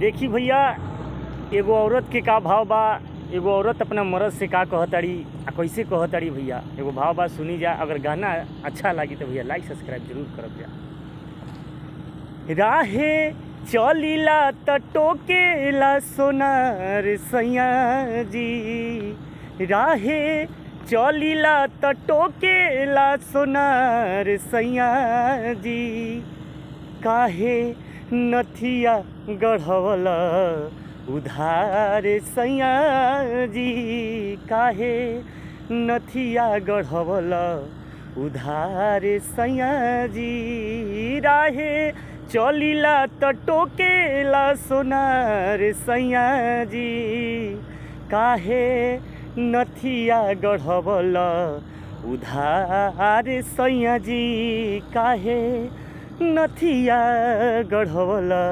देखी भैया, एगो औरत के का भाव बा। एगो औरत अपना मर्द से का कहताड़ी आ कैसे कहताड़ी भैया, एगो भाव बा, सुनी जा। अगर गाना अच्छा लगी तो भैया लाइक सब्सक्राइब जरूर करब जा। राहे चलीला त टोकेला सोनार सैया जी, राहे चलीला त टोकेला सोनार सैया जी, काहे नथिया गढ़वला उधार सैया जी, काहे नथिया गढ़वला उधार सैया जी, राहे चलीला त टोकेला सोनार सैया जी, काहे नथिया गढ़वला उधार सैया जी, काहे नथिया गढ़वला